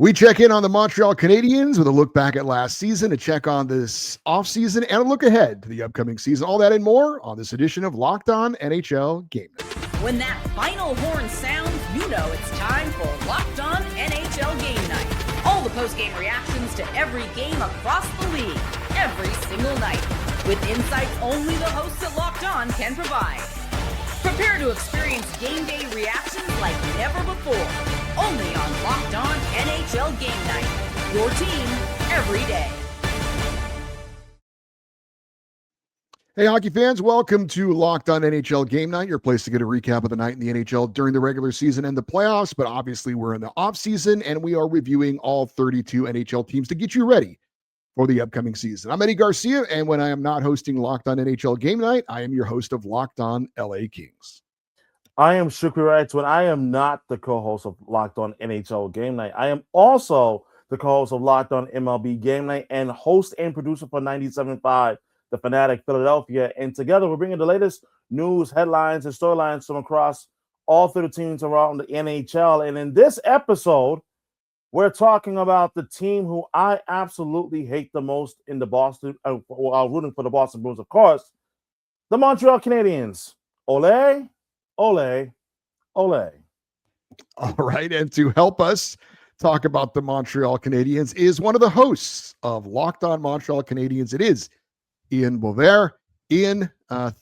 We check in on the Montreal Canadiens with a look back at last season, a check on this offseason, and a look ahead to the upcoming season. All that and more on this edition of Locked On NHL Game Night. When that final horn sounds, you know it's time for Locked On NHL Game Night. All the post-game reactions to every game across the league, every single night, with insights only the hosts at Locked On can provide. Prepare to experience game day reactions like never before. Only on Locked On NHL Game Night. Your team every day. Hey, hockey fans, welcome to Locked On NHL Game Night, your place to get a recap of the night in the NHL during the regular season and the playoffs. But obviously, we're in the offseason, and we are reviewing all 32 NHL teams to get you ready for the upcoming season. I'm Eddie Garcia, and when I am not hosting Locked On NHL Game Night, I am your host of Locked On LA Kings. I am Shukri Wrights. When I am not the co-host of Locked On NHL Game Night, I am also the co-host of Locked On MLB Game Night and host and producer for 97.5 The Fanatic Philadelphia. And together we're bringing the latest news, headlines, and storylines from across all 30 teams around the NHL. And in this episode, we're talking about the team who I absolutely hate the most in the Boston, while rooting for the Boston Bruins, of course, the Montreal Canadiens. Ole, ole, ole. All right, and to help us talk about the Montreal Canadiens is one of the hosts of Locked On Montreal Canadiens. It is Ian Bosvert. Ian,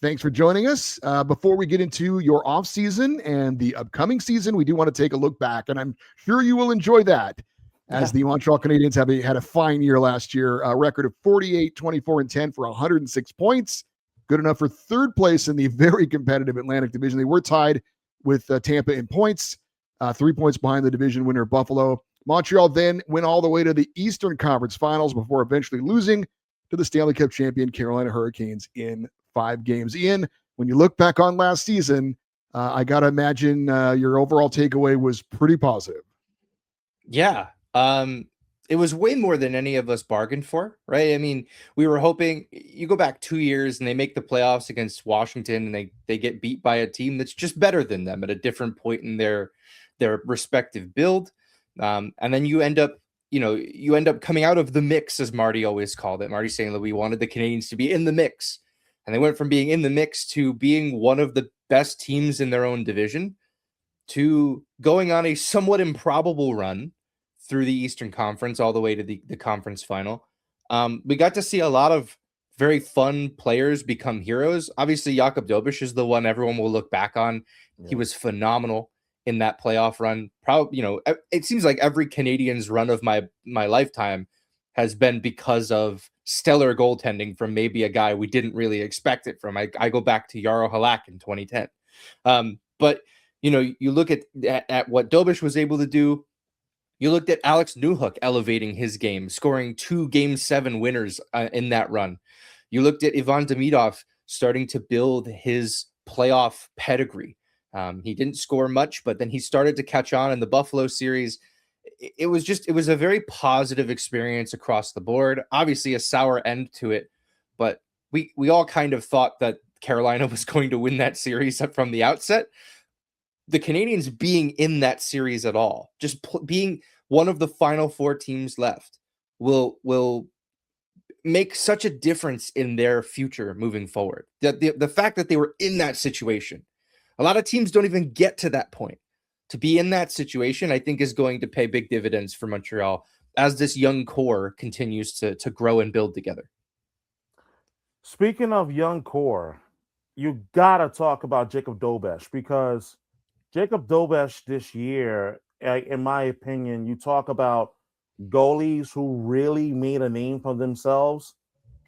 thanks for joining us. Before we get into your offseason and the upcoming season, we do want to take a look back, and I'm sure you will enjoy that, as the Montreal Canadiens had a fine year last year, a record of 48, 24, and 10 for 106 points. Good enough for third place in the very competitive Atlantic Division. They were tied with Tampa in points, 3 points behind the division winner Buffalo. Montreal then went all the way to the Eastern Conference Finals before eventually losing to the Stanley Cup champion Carolina Hurricanes in 5 games. Ian, when you look back on last season, I got to imagine your overall takeaway was pretty positive. Yeah. It was way more than any of us bargained for, right? I mean, we were hoping, you go back 2 years and they make the playoffs against Washington and they get beat by a team that's just better than them at a different point in their respective build. And then you end up coming out of the mix, as Marty always called it. Marty saying that we wanted the Canadiens to be in the mix. And they went from being in the mix to being one of the best teams in their own division to going on a somewhat improbable run through the Eastern Conference all the way to the conference final. We got to see a lot of very fun players become heroes. Obviously, Jakub Dobes is the one everyone will look back on. Yeah. He was phenomenal in that playoff run. Probably, it seems like every Canadiens run of my lifetime has been because of stellar goaltending from maybe a guy we didn't really expect it from. I go back to Jaro Halak in 2010. But you look at what Dobes was able to do. You looked at Alex Newhook elevating his game, scoring 2 Game 7 winners in that run. You looked at Ivan Demidov starting to build his playoff pedigree. He didn't score much, but then he started to catch on in the Buffalo series. It was a very positive experience across the board. Obviously a sour end to it, but we all kind of thought that Carolina was going to win that series from the outset. The Canadiens being in that series at all, just being one of the final 4 teams left, will make such a difference in their future moving forward. The fact that they were in that situation, a lot of teams don't even get to that point. To be in that situation, I think, is going to pay big dividends for Montreal as this young core continues to grow and build together. Speaking of young core, you got to talk about Jakub Dobes, because Jakub Dobes this year, in my opinion, you talk about goalies who really made a name for themselves.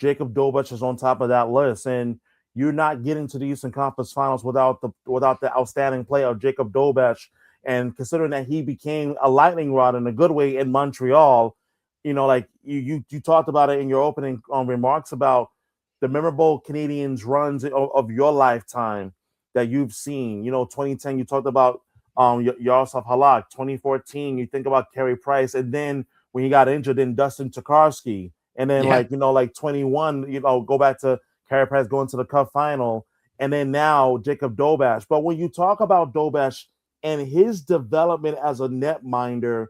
Jakub Dobes is on top of that list, and you're not getting to the Eastern Conference Finals without the outstanding play of Jakub Dobes. And considering that he became a lightning rod in a good way in Montreal, like you talked about it in your opening remarks about the memorable Canadiens runs of your lifetime that you've seen. 2010, you talked about Yaroslav Halak. 2014, you think about Carey Price, and then when he got injured, then Dustin Tokarski, and then 21, go back to Carey Price going to the Cup final, and then now Jakub Dobes. But when you talk about Dobes and his development as a netminder,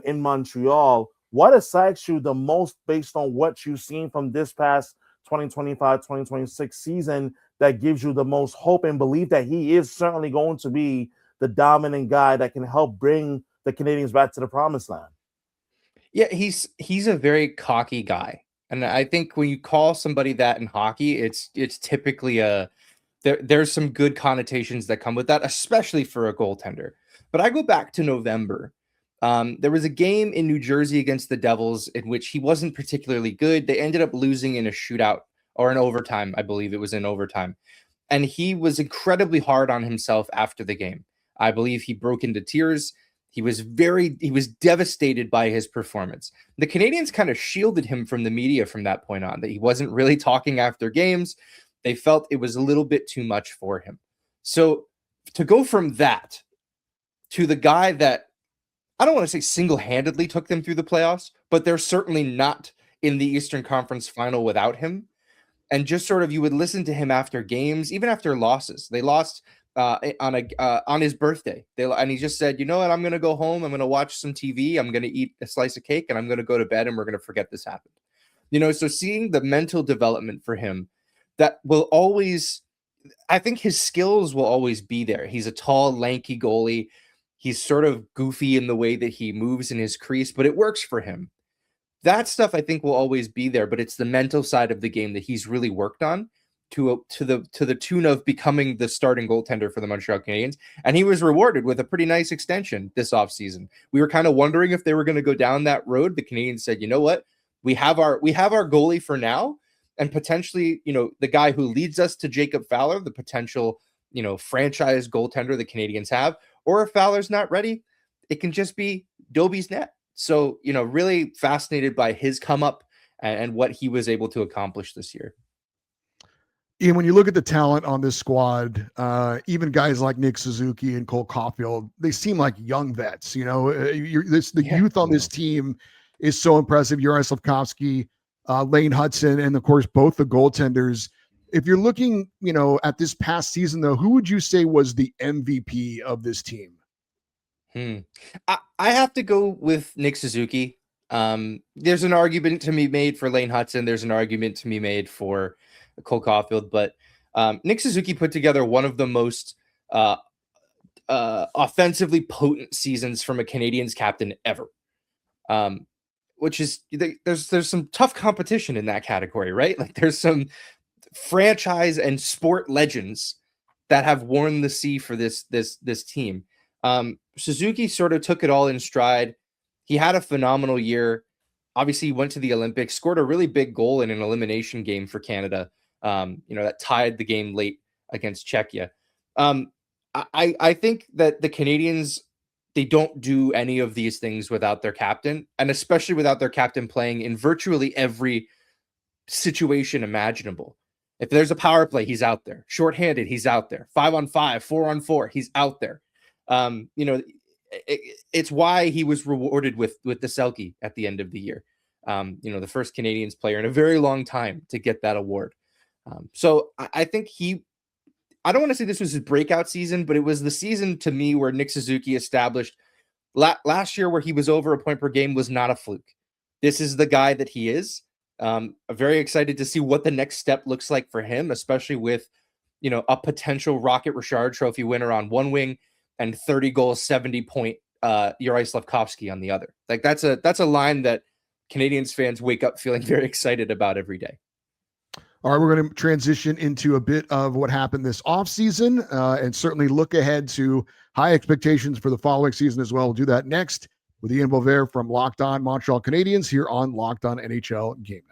in Montreal. What excites you the most based on what you've seen from this past 2025-2026 season that gives you the most hope and belief that he is certainly going to be the dominant guy that can help bring the Canadiens back to the promised land? Yeah, he's a very cocky guy. And I think when you call somebody that in hockey, it's typically there's some good connotations that come with that, especially for a goaltender. But I go back to November. There was a game in New Jersey against the Devils in which he wasn't particularly good. They ended up losing in a shootout or an overtime. I believe it was in overtime. And he was incredibly hard on himself after the game. I believe he broke into tears. He was devastated by his performance. The Canadiens kind of shielded him from the media from that point on, that he wasn't really talking after games. They felt it was a little bit too much for him. So to go from that to the guy that, I don't want to say single-handedly took them through the playoffs, but they're certainly not in the Eastern Conference final without him. And just sort of, you would listen to him after games, even after losses. They lost on his birthday. And he just said, you know what, I'm going to go home. I'm going to watch some TV. I'm going to eat a slice of cake and I'm going to go to bed and we're going to forget this happened. So seeing the mental development for him, that will always, I think his skills will always be there. He's a tall, lanky goalie. He's sort of goofy in the way that he moves in his crease, but it works for him. That stuff I think will always be there, but it's the mental side of the game that he's really worked on to the tune of becoming the starting goaltender for the Montreal Canadiens. And he was rewarded with a pretty nice extension this offseason. We were kind of wondering if they were going to go down that road. The Canadiens said, you know what? We have our goalie for now, and potentially, the guy who leads us to Jacob Fowler, the potential, franchise goaltender the Canadiens have. Or if Fowler's not ready, it can just be Dobes net. So, really fascinated by his come up and what he was able to accomplish this year. Ian, when you look at the talent on this squad, even guys like Nick Suzuki and Cole Caufield, they seem like young vets. The youth on this team is so impressive. Juraj Slafkovski, Lane Hutson, and of course, both the goaltenders. If you're looking, at this past season, though, who would you say was the MVP of this team? I have to go with Nick Suzuki. There's an argument to be made for Lane Hutson. There's an argument to be made for Cole Caufield, but Nick Suzuki put together one of the most offensively potent seasons from a Canadiens captain ever. Which is, there's some tough competition in that category, right? Like there's some franchise and sport legends that have worn the sea for this team. Suzuki sort of took it all in stride. He had a phenomenal year. Obviously, he went to the Olympics, scored a really big goal in an elimination game for Canada. That tied the game late against Czechia. I think that the Canadiens, they don't do any of these things without their captain, and especially without their captain playing in virtually every situation imaginable. If there's a power play, he's out there. Shorthanded, he's out there. 5-on-5, 4-on-4, he's out there. It's why he was rewarded with the Selke at the end of the year. The first Canadiens player in a very long time to get that award. So I think I don't want to say this was his breakout season, but it was the season to me where Nick Suzuki established last year where he was over a point per game was not a fluke. This is the guy that he is. I'm very excited to see what the next step looks like for him, especially with, a potential Rocket Richard Trophy winner on one wing and 30 goals, 70-point Juraj Slafkovski on the other. Like that's a line that Canadiens fans wake up feeling very excited about every day. All right, we're going to transition into a bit of what happened this offseason and certainly look ahead to high expectations for the following season as well. We'll do that next with Ian Bosvert from Locked On Montreal Canadiens here on Locked On NHL Game Night.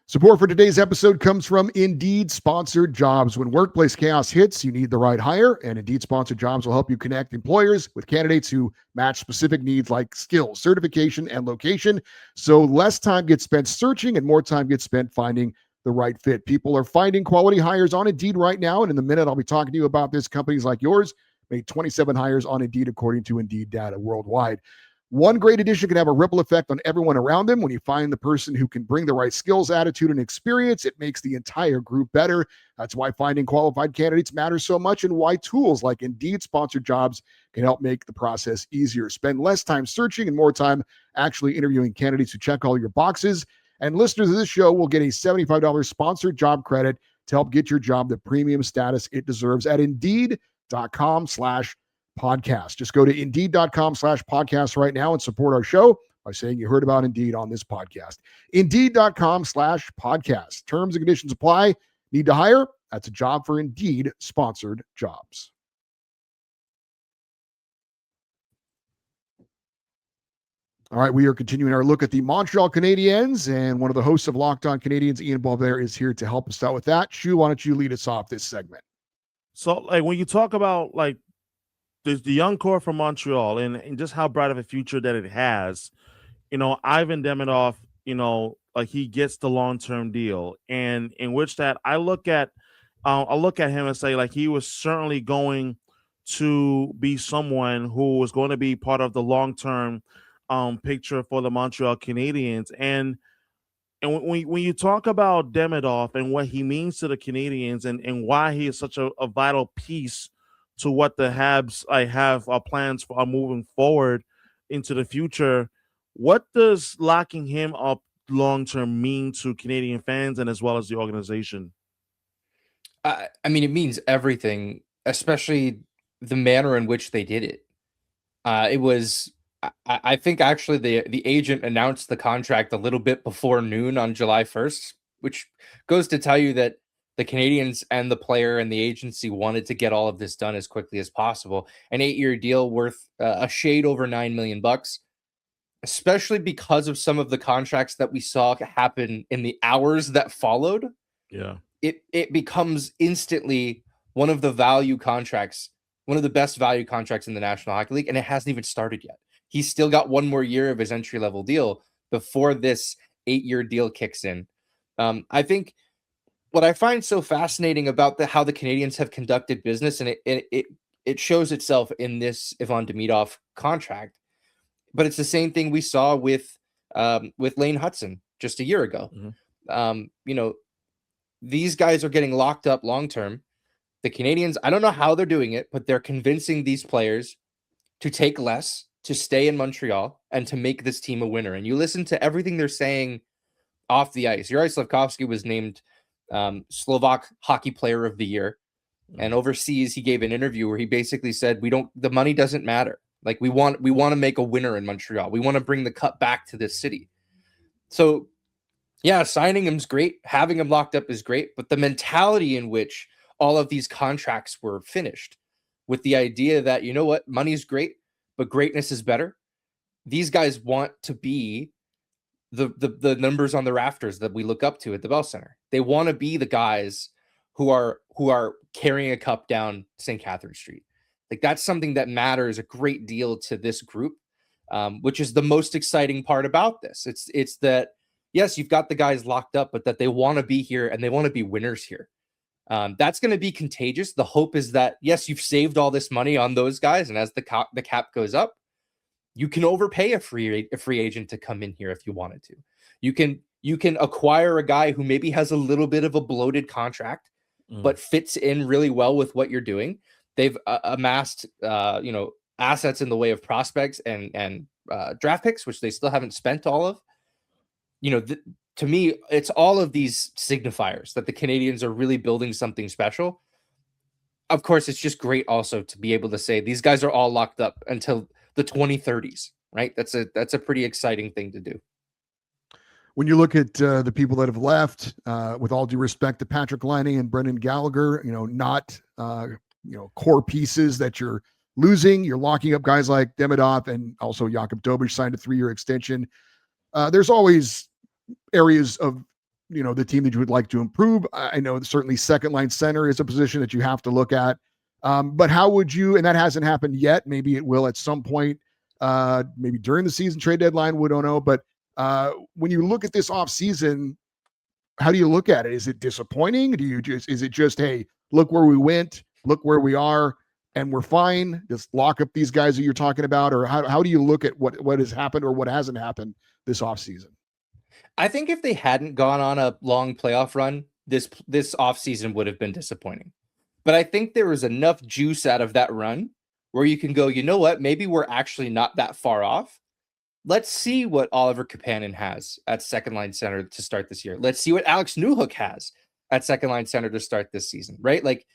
Support for today's episode comes from Indeed Sponsored Jobs. When workplace chaos hits, you need the right hire, and Indeed Sponsored Jobs will help you connect employers with candidates who match specific needs like skills, certification, and location. So less time gets spent searching and more time gets spent finding the right fit. People are finding quality hires on Indeed right now, and in a minute, I'll be talking to you about this. Companies like yours made 27 hires on Indeed according to Indeed data worldwide. One great addition can have a ripple effect on everyone around them. When you find the person who can bring the right skills, attitude, and experience, it makes the entire group better. That's why finding qualified candidates matters so much, and why tools like Indeed sponsored jobs can help make the process easier. Spend less time searching and more time actually interviewing candidates who check all your boxes. And listeners of this show will get a $75 sponsored job credit to help get your job the premium status it deserves at Indeed.com/podcast. Just go to Indeed.com/podcast right now and support our show by saying you heard about Indeed on this podcast. Indeed.com/podcast. Terms and conditions apply. Need to hire? That's a job for Indeed sponsored jobs. All right, we are continuing our look at the Montreal Canadiens, and one of the hosts of Locked On Canadiens, Ian Bosvert, is here to help us out with that. Shu, why don't you lead us off this segment? So, like, when you talk about like the young core from Montreal and just how bright of a future that it has, Ivan Demidov, like he gets the long-term deal, and in which that I look at him and say like he was certainly going to be someone who was going to be part of the long-term picture for the Montreal Canadiens. And when you talk about Demidov and what he means to the Canadiens and why he is such a vital piece to what the Habs have plans for moving forward into the future, what does locking him up long-term mean to Canadian fans and as well as the organization? I mean, it means everything, especially the manner in which they did it. It was... I think actually the agent announced the contract a little bit before noon on July 1st, which goes to tell you that the Canadiens and the player and the agency wanted to get all of this done as quickly as possible. An 8-year deal worth a shade over $9 million, especially because of some of the contracts that we saw happen in the hours that followed. Yeah, it becomes instantly one of the value contracts, one of the best value contracts in the National Hockey League, and it hasn't even started yet. He's still got one more year of his entry-level deal before this 8-year deal kicks in. I think what I find so fascinating about how the Canadiens have conducted business, and it shows itself in this Ivan Demidov contract, but it's the same thing we saw with Lane Hutson just a year ago. Mm-hmm. These guys are getting locked up long-term. The Canadiens, I don't know how they're doing it, but they're convincing these players to take less, to stay in Montreal, and to make this team a winner. And you listen to everything they're saying off the ice. Juraj Slafkovski was named Slovak Hockey Player of the Year. And overseas, he gave an interview where he basically said, the money doesn't matter. Like we want to make a winner in Montreal. We want to bring the cup back to this city. So yeah, signing him's great. Having him locked up is great. But the mentality in which all of these contracts were finished with the idea that, you know what, money's great, but greatness is better. These guys want to be the numbers on the rafters that we look up to at the Bell Center. They want to be the guys who are carrying a cup down St. Catherine Street. Like that's something that matters a great deal to this group, which is the most exciting part about this. It's that, yes, you've got the guys locked up, but that they want to be here and they want to be winners here. That's going to be contagious. The hope is that, yes, you've saved all this money on those guys, and as the cap goes up, you can overpay a free agent to come in here if you wanted to. You can acquire a guy who maybe has a little bit of a bloated contract, but fits in really well with what you're doing. They've amassed assets in the way of prospects and draft picks, which they still haven't spent all of. To me, it's all of these signifiers that the Canadiens are really building something special. Of course, it's just great also to be able to say these guys are all locked up until the 2030s, right? That's a pretty exciting thing to do. When you look at the people that have left, with all due respect to Patrick Laine and Brendan Gallagher, not core pieces that you're losing. You're locking up guys like Demidov, and also Jakub Dobes signed a 3-year extension. There's always areas of the team that you would like to improve. I know certainly second line center is a position that you have to look at. But how would you, and that hasn't happened yet, maybe it will at some point, maybe during the season trade deadline, we don't know. But when you look at this offseason, how do you look at it? Is it disappointing? Is it just, hey, look where we went, look where we are, and we're fine, just lock up these guys that you're talking about? Or how do you look at what has happened or what hasn't happened this offseason? I think if they hadn't gone on a long playoff run, this offseason would have been disappointing. But I think there was enough juice out of that run where you can go, you know what, maybe we're actually not that far off. Let's see what Oliver Kapanen has at second line center to start this year. Let's see what Alex Newhook has at second line center to start this season, right? Like,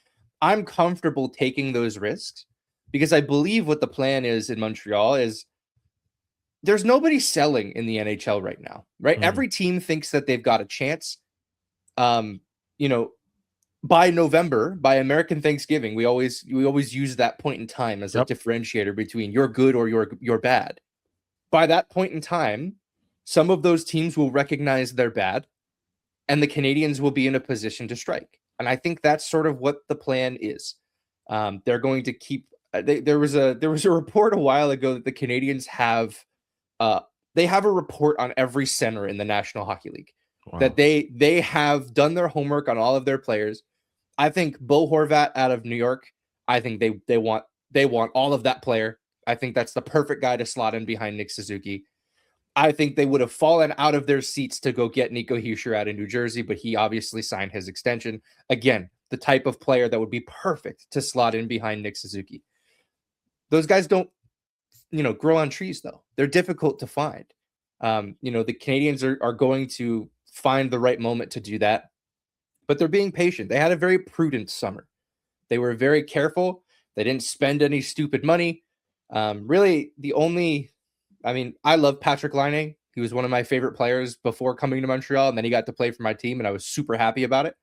I'm comfortable taking those risks because I believe what the plan is in Montreal is there's nobody selling in the NHL right now, right? Every team thinks that they've got a chance. By November, by American Thanksgiving, we always use that point in time as a differentiator between you're good or you're bad. By that point in time, some of those teams will recognize they're bad, and the Canadiens will be in a position to strike. And I think that's sort of what the plan is. They're going to keep. There was a report a while ago that the Canadiens have. They have a report on every center in the National Hockey League. Wow. That they have done their homework on all of their players. I think Bo Horvat out of New York. I think they want all of that player. I think that's the perfect guy to slot in behind Nick Suzuki. I think they would have fallen out of their seats to go get Nico Hischier out of New Jersey, but he obviously signed his extension. Again, the type of player that would be perfect to slot in behind Nick Suzuki. Those guys don't, grow on trees though. They're difficult to find. The Canadiens are going to find the right moment to do that, but they're being patient. They had a very prudent summer. They were very careful. They didn't spend any stupid money. Really, I love Patrick Laine. He was one of my favorite players before coming to Montreal, and then he got to play for my team, and I was super happy about it.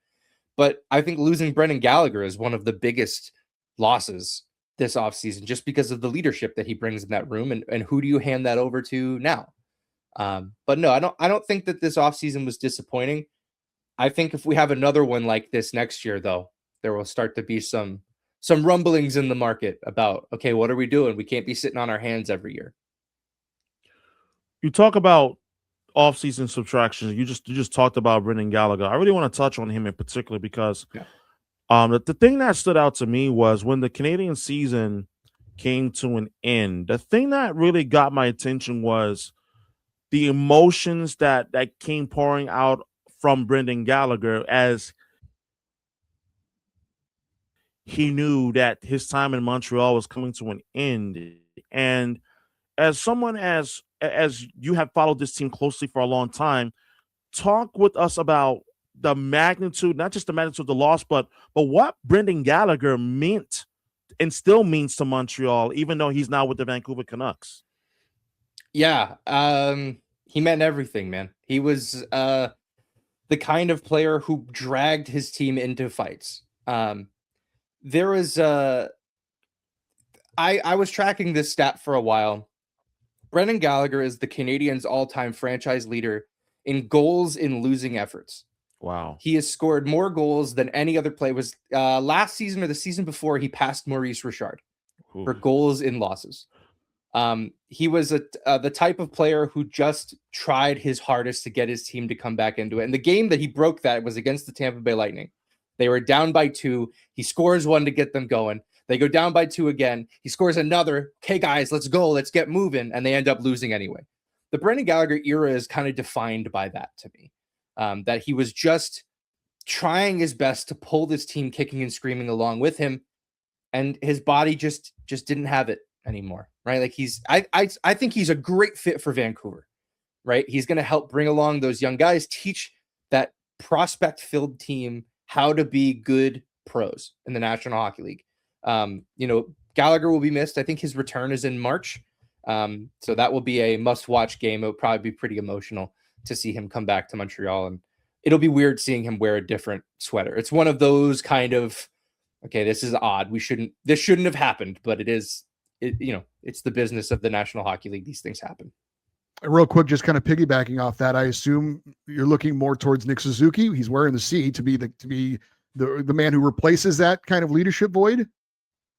But I think losing Brendan Gallagher is one of the biggest losses this offseason, just because of the leadership that he brings in that room, and who do you hand that over to now? But no, I don't think that this offseason was disappointing. I think if we have another one like this next year, though, there will start to be some rumblings in the market about, okay, what are we doing? We can't be sitting on our hands every year. You talk about off-season subtractions. You just talked about Brendan Gallagher. I really want to touch on him in particular because the thing that stood out to me was when the Canadian season came to an end, the thing that really got my attention was the emotions that came pouring out from Brendan Gallagher as he knew that his time in Montreal was coming to an end. And as someone as you have followed this team closely for a long time, talk with us about the magnitude, not just the magnitude of the loss, but what Brendan Gallagher meant and still means to Montreal, even though he's now with the Vancouver Canucks. Yeah, he meant everything, man. He was the kind of player who dragged his team into fights. There was I was tracking this stat for a while. Brendan Gallagher is the Canadiens' all-time franchise leader in goals in losing efforts. Wow. He has scored more goals than any other player. Was last season or the season before, he passed Maurice Richard for goals in losses. He was the type of player who just tried his hardest to get his team to come back into it. And the game that he broke that was against the Tampa Bay Lightning. They were down by 2. He scores 1 to get them going. They go down by 2 again. He scores another. Okay, guys, let's go. Let's get moving. And they end up losing anyway. The Brendan Gallagher era is kind of defined by that to me. That he was just trying his best to pull this team kicking and screaming along with him. And his body just didn't have it anymore, right? Like I think he's a great fit for Vancouver, right? He's going to help bring along those young guys, teach that prospect-filled team how to be good pros in the National Hockey League. Gallagher will be missed. I think his return is in March. So that will be a must-watch game. It would probably be pretty emotional to see him come back to Montreal, and it'll be weird seeing him wear a different sweater. It's one of those kind of, okay, this is odd. This shouldn't have happened, but it's the business of the National Hockey League. These things happen. Real quick, just kind of piggybacking off that, I assume you're looking more towards Nick Suzuki. He's wearing the C to be the man who replaces that kind of leadership void.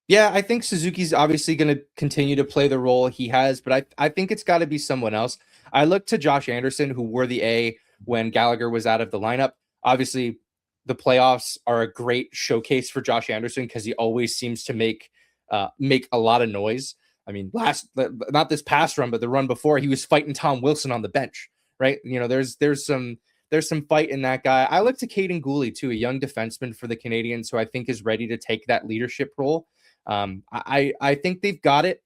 Yeah, I think Suzuki's obviously going to continue to play the role he has, but I think it's got to be someone else. I look to Josh Anderson, who wore the A when Gallagher was out of the lineup. Obviously, the playoffs are a great showcase for Josh Anderson because he always seems to make make a lot of noise. I mean, not this past run, but the run before, he was fighting Tom Wilson on the bench, right? There's some fight in that guy. I look to Caden Gooley too, a young defenseman for the Canadiens who I think is ready to take that leadership role. I think they've got it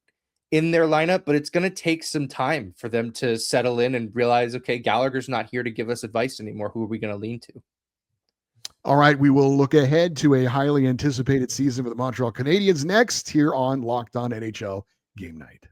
in their lineup, but it's going to take some time for them to settle in and realize, okay, Gallagher's not here to give us advice anymore. Who are we going to lean to? All right, we will look ahead to a highly anticipated season for the Montreal Canadiens next here on Locked On NHL Game Night.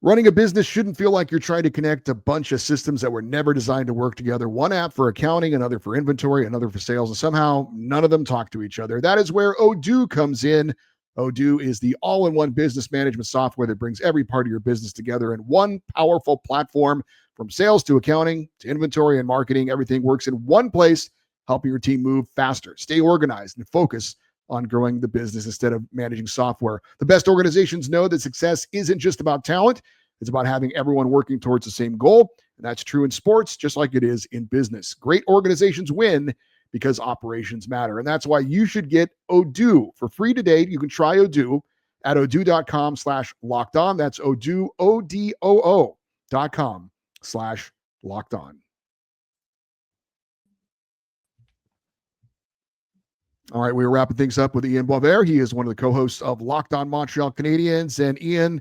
Running a business shouldn't feel like you're trying to connect a bunch of systems that were never designed to work together. One app for accounting, another for inventory, another for sales, and somehow none of them talk to each other. That is where Odoo comes in. Odoo is the all-in-one business management software that brings every part of your business together in one powerful platform. From sales to accounting to inventory and marketing, everything works in one place, helping your team move faster, stay organized, and focus on growing the business instead of managing software. The best organizations know that success isn't just about talent. It's about having everyone working towards the same goal. And that's true in sports, just like it is in business. Great organizations win because operations matter. And that's why you should get Odoo for free today. You can try Odoo at odoo.com/lockedon. That's Odoo, ODOO.com/lockedon. All right, we're wrapping things up with Ian Bosvert. He is one of the co-hosts of Locked On Montreal Canadiens. And Ian,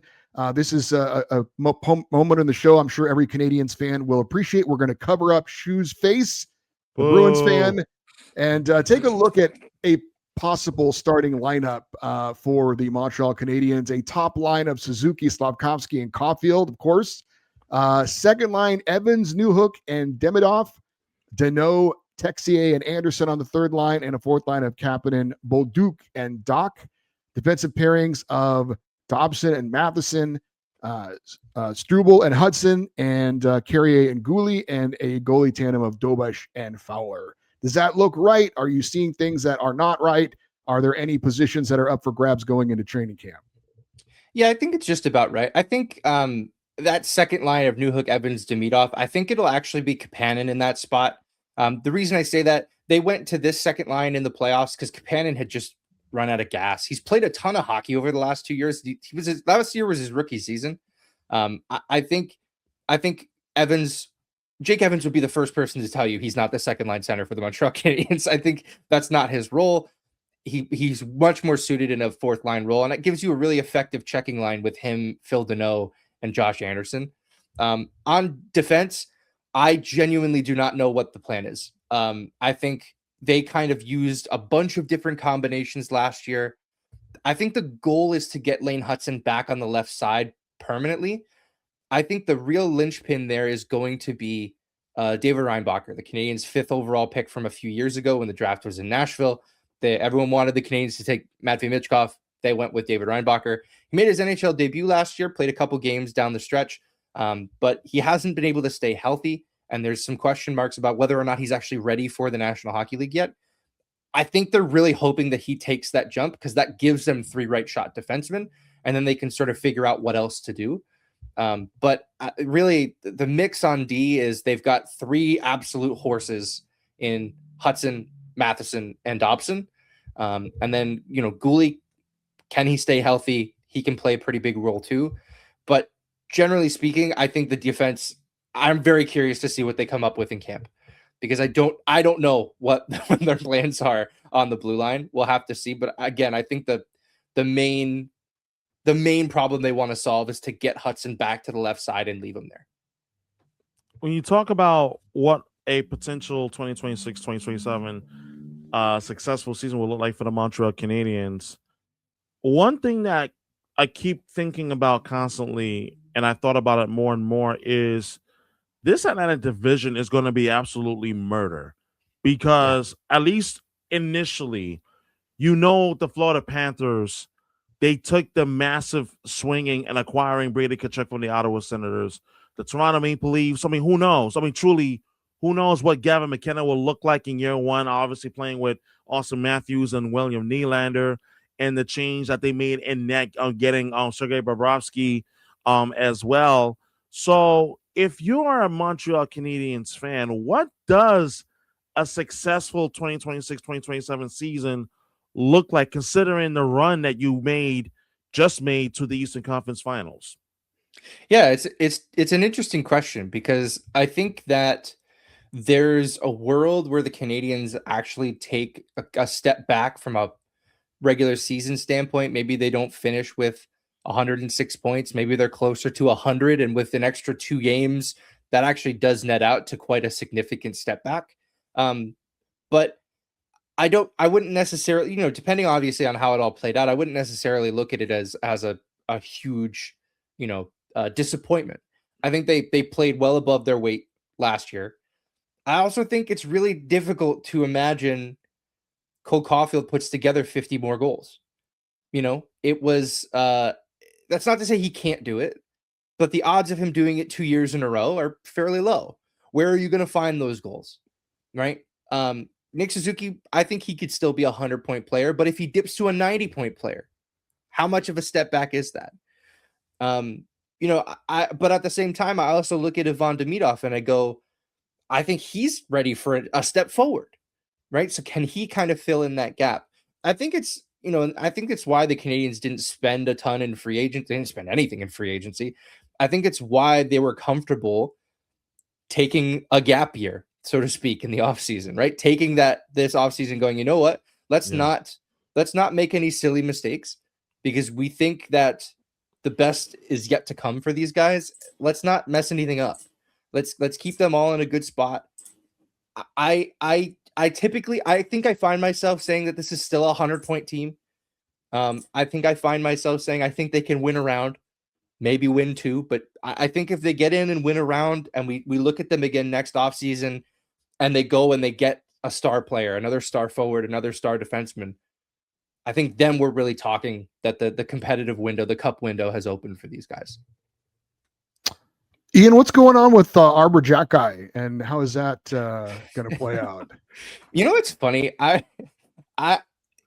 this is a moment in the show I'm sure every Canadiens fan will appreciate. We're going to cover up Shu's face, the Bruins fan, and take a look at a possible starting lineup for the Montreal Canadiens. A top line of Suzuki, Slafkovski, and Caufield, of course. Second line, Evans, Newhook, and Demidov. Deneau, Texier, and Anderson on the third line, and a fourth line of Kapanen, Bolduc, and Doc. Defensive pairings of Dobson and Matheson, Struble and Hutson, and Carrier and Gooley, and a goalie tandem of Dobes and Fowler. Does that look right? Are you seeing things that are not right? Are there any positions that are up for grabs going into training camp? Yeah, I think it's just about right. I think that second line of Newhook, Evans, Demidov, I think it'll actually be Kapanen in that spot. The reason I say that, they went to this second line in the playoffs because Kapanen had just run out of gas. He's played a ton of hockey over the last 2 years. Last year was his rookie season. I think Jake Evans would be the first person to tell you he's not the second line center for the Montreal Canadiens. I think that's not his role. He's much more suited in a fourth line role, and it gives you a really effective checking line with him, Phil Deneau, and Josh Anderson. On defense, I genuinely do not know what the plan is. I think they kind of used a bunch of different combinations last year. I think the goal is to get Lane Hutson back on the left side permanently. I think the real linchpin there is going to be David Reinbacher, the Canadiens' 5th overall pick from a few years ago when the draft was in Nashville. Everyone wanted the Canadiens to take Matvei Michkov. They went with David Reinbacher. He made his NHL debut last year, played a couple games down the stretch, but he hasn't been able to stay healthy. And there's some question marks about whether or not he's actually ready for the National Hockey League yet. I think they're really hoping that he takes that jump because that gives them 3 right shot defensemen, and then they can sort of figure out what else to do. But really, the mix on D is they've got 3 absolute horses in Hutson, Matheson, and Dobson. And then, Gooley, can he stay healthy? He can play a pretty big role too. But generally speaking, I think the defense, I'm very curious to see what they come up with in camp because I don't know what their plans are on the blue line. We'll have to see. But again, I think the main problem they want to solve is to get Hutson back to the left side and leave him there. When you talk about what a potential 2026-2027 successful season will look like for the Montreal Canadiens, one thing that I keep thinking about constantly, and I thought about it more and more, is this Atlantic division is going to be absolutely murder because at least initially, the Florida Panthers, they took the massive swinging and acquiring Brady Tkachuk from the Ottawa Senators. The Toronto Maple Leafs, who knows? Truly, who knows what Gavin McKenna will look like in year one, obviously playing with Austin Matthews and William Nylander, and the change that they made in net on getting Sergei Bobrovsky as well. So if you are a Montreal Canadiens fan, what does a successful 2026-2027 season look like, considering the run that you just made to the Eastern Conference Finals? Yeah, it's an interesting question, because I think that there's a world where the Canadiens actually take a step back from a regular season standpoint. Maybe they don't finish with 106 points. Maybe they're closer to 100, and with an extra 2 games, that actually does net out to quite a significant step back. But I wouldn't necessarily, depending obviously on how it all played out, I wouldn't necessarily look at it as a huge, disappointment. I think they played well above their weight last year. I also think it's really difficult to imagine Cole Caufield puts together 50 more goals. It was, that's not to say he can't do it, but the odds of him doing it 2 years in a row are fairly low. Where are you going to find those goals? Right? Nick Suzuki, I think he could still be a 100-point player, but if he dips to a 90-point player, how much of a step back is that? But at the same time, I also look at Ivan Demidov and I go, I think he's ready for a step forward, right? So can he kind of fill in that gap? I think it's why the Canadiens didn't spend a ton in free agency. They didn't spend anything in free agency. I think it's why they were comfortable taking a gap year, so to speak, in the offseason, right? Taking this offseason going, you know what? Let's not make any silly mistakes, because we think that the best is yet to come for these guys. Let's not mess anything up. Let's keep them all in a good spot. I think I find myself saying that this is still a 100-point team. I think I find myself saying I think they can win a round, maybe win 2, but I think if they get in and win a round, and we look at them again next offseason, and they go and they get a star player, another star forward, another star defenseman, I think then we're really talking that the competitive window, the cup window, has opened for these guys. Ian, what's going on with Arbor Jack Guy, and how is that going to play out? It's funny. I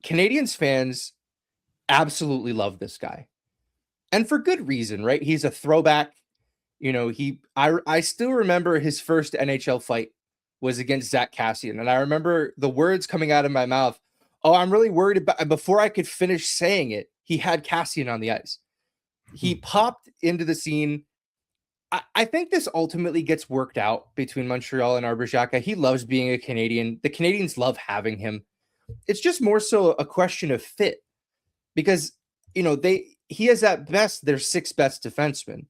Canadiens fans absolutely love this guy, and for good reason, right? He's a throwback. I still remember his first NHL fight was against Zach Kassian, and I remember the words coming out of my mouth. Oh, I'm really worried about. Before I could finish saying it, he had Kassian on the ice. He popped into the scene. I think this ultimately gets worked out between Montreal and Arbor Xhekaj. He loves being a Canadian. The Canadiens love having him. It's just more so a question of fit, because he is at best their 6th best defenseman.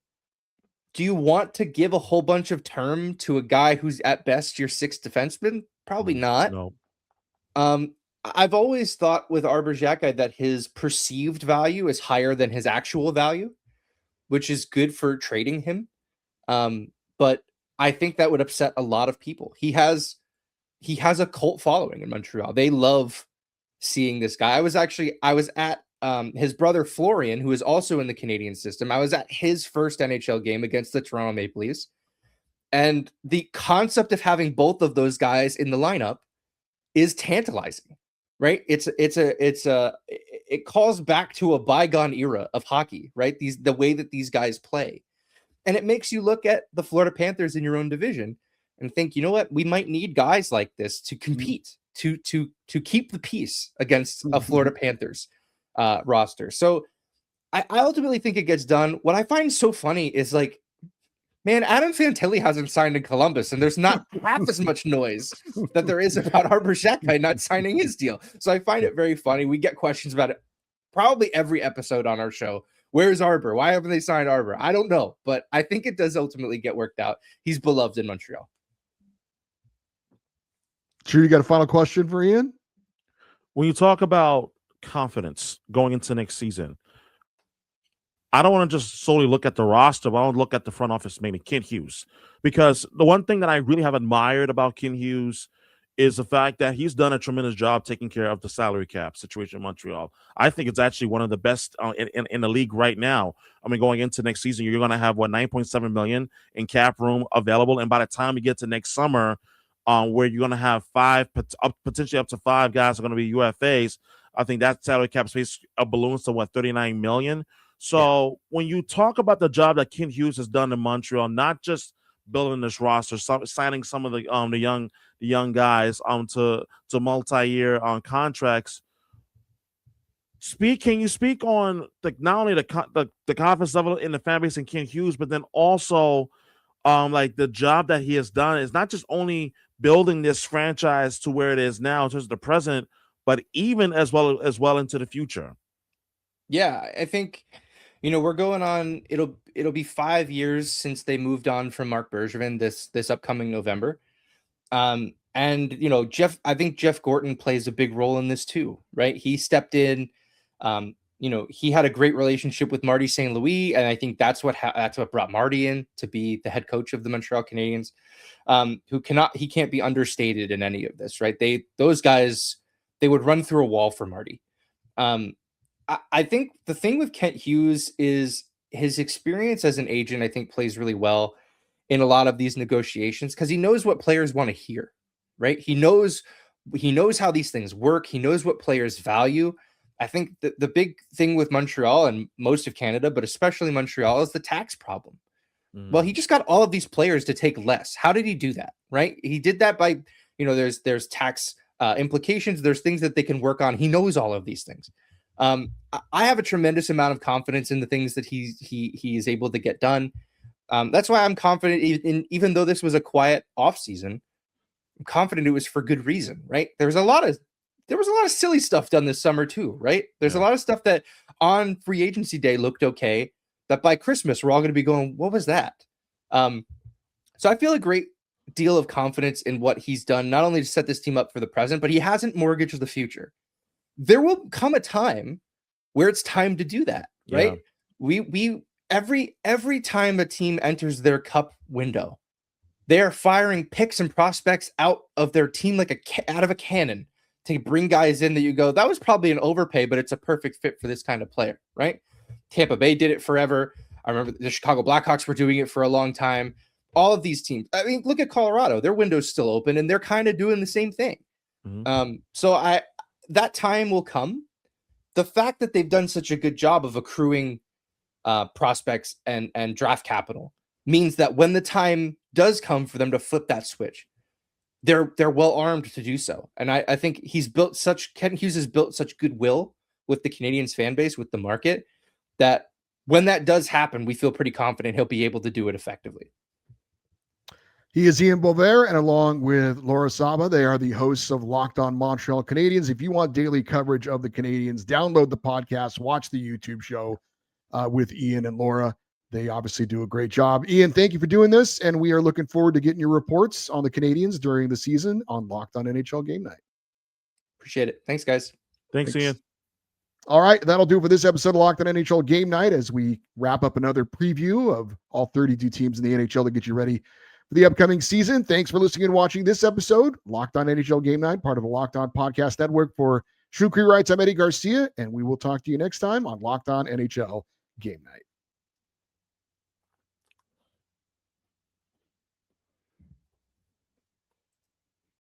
Do you want to give a whole bunch of term to a guy who's at best your 6th defenseman? Probably not. No. I've always thought with Arbor Xhekaj that his perceived value is higher than his actual value, which is good for trading him. But I think that would upset a lot of people. He has a cult following in Montreal. They love seeing this guy. I was at his brother Florian, who is also in the Canadian system. I was at his first NHL game against the Toronto Maple Leafs. And the concept of having both of those guys in the lineup is tantalizing, right? It calls back to a bygone era of hockey, right? The way that these guys play. And it makes you look at the Florida Panthers in your own division and think, you know what? We might need guys like this to compete, to keep the peace against a Florida Panthers roster. So I ultimately think it gets done. What I find so funny is, like, man, Adam Fantilli hasn't signed in Columbus, and there's not half as much noise that there is about Arbor Xhekaj not signing his deal. So I find it very funny. We get questions about it probably every episode on our show. Where's Arbor? Why haven't they signed Arbor? I don't know, but I think it does ultimately get worked out. He's beloved in Montreal. Sure, you got a final question for Ian? When you talk about confidence going into next season, I don't want to just solely look at the roster, but I want to look at the front office, mainly Kent Hughes. Because the one thing that I really have admired about Kent Hughes is the fact that he's done a tremendous job taking care of the salary cap situation in Montreal. I think it's actually one of the best in the league right now. I mean, going into next season, you're going to have, $9.7 million in cap room available. And by the time you get to next summer, where you're going to have potentially up to 5 guys are going to be UFAs, I think that salary cap space balloons to $39 million. So when you talk about the job that Kent Hughes has done in Montreal, not just building this roster, signing some of the young guys to multi-year contracts. Can you speak on not only the confidence level in the fan base and Kent Hughes, but then also the job that he has done is not just only building this franchise to where it is now in terms of the present, but even as well into the future. Yeah, I think we're going on. It'll be 5 years since they moved on from Marc Bergevin this upcoming November. And I think Jeff Gorton plays a big role in this too, right? He stepped in. He had a great relationship with Marty St. Louis, and I think that's what brought Marty in to be the head coach of the Montreal Canadiens. He can't be understated in any of this, right? Those guys, they would run through a wall for Marty. I think the thing with Kent Hughes is his experience as an agent, I think, plays really well in a lot of these negotiations because he knows what players want to hear, right? He knows how these things work. He knows what players value. I think the big thing with Montreal and most of Canada, but especially Montreal, is the tax problem. Well, he just got all of these players to take less. How did he do that, right? He did that by, there's tax implications. There's things that they can work on. He knows all of these things. I have a tremendous amount of confidence in the things that he is able to get done. That's why I'm confident, even though this was a quiet offseason, I'm confident it was for good reason, right? There was a lot of silly stuff done this summer too, right? There's a lot of stuff that on free agency day looked okay, that by Christmas we're all going to be going, what was that? So I feel a great deal of confidence in what he's done, not only to set this team up for the present, but he hasn't mortgaged the future. There will come a time where it's time to do that, right? Yeah. We every time a team enters their cup window, they are firing picks and prospects out of their team out of a cannon to bring guys in that you go, that was probably an overpay, but it's a perfect fit for this kind of player, right? Tampa Bay did it forever. I remember the Chicago Blackhawks were doing it for a long time. All of these teams, I mean, look at Colorado, their window's still open and they're kind of doing the same thing. So that time will come. The fact that they've done such a good job of accruing prospects and draft capital means that when the time does come for them to flip that switch, they're well armed to do so. And I think Kent Hughes has built such goodwill with the Canadiens fan base, with the market, that when that does happen, we feel pretty confident he'll be able to do it effectively. He is Ian Bosvert, and along with Laura Saba, they are the hosts of Locked On Montreal Canadiens. If you want daily coverage of the Canadiens, download the podcast, watch the YouTube show with Ian and Laura. They obviously do a great job. Ian, thank you for doing this, and we are looking forward to getting your reports on the Canadiens during the season on Locked On NHL Game Night. Appreciate it. Thanks, guys. Thanks, Ian. All right, that'll do it for this episode of Locked On NHL Game Night as we wrap up another preview of all 32 teams in the NHL to get you ready for the upcoming season. Thanks for listening and watching this episode, Locked On NHL Game Night, part of the Locked On Podcast Network. For Shukri Wrights, I'm Eddie Garcia, and we will talk to you next time on Locked On NHL Game Night.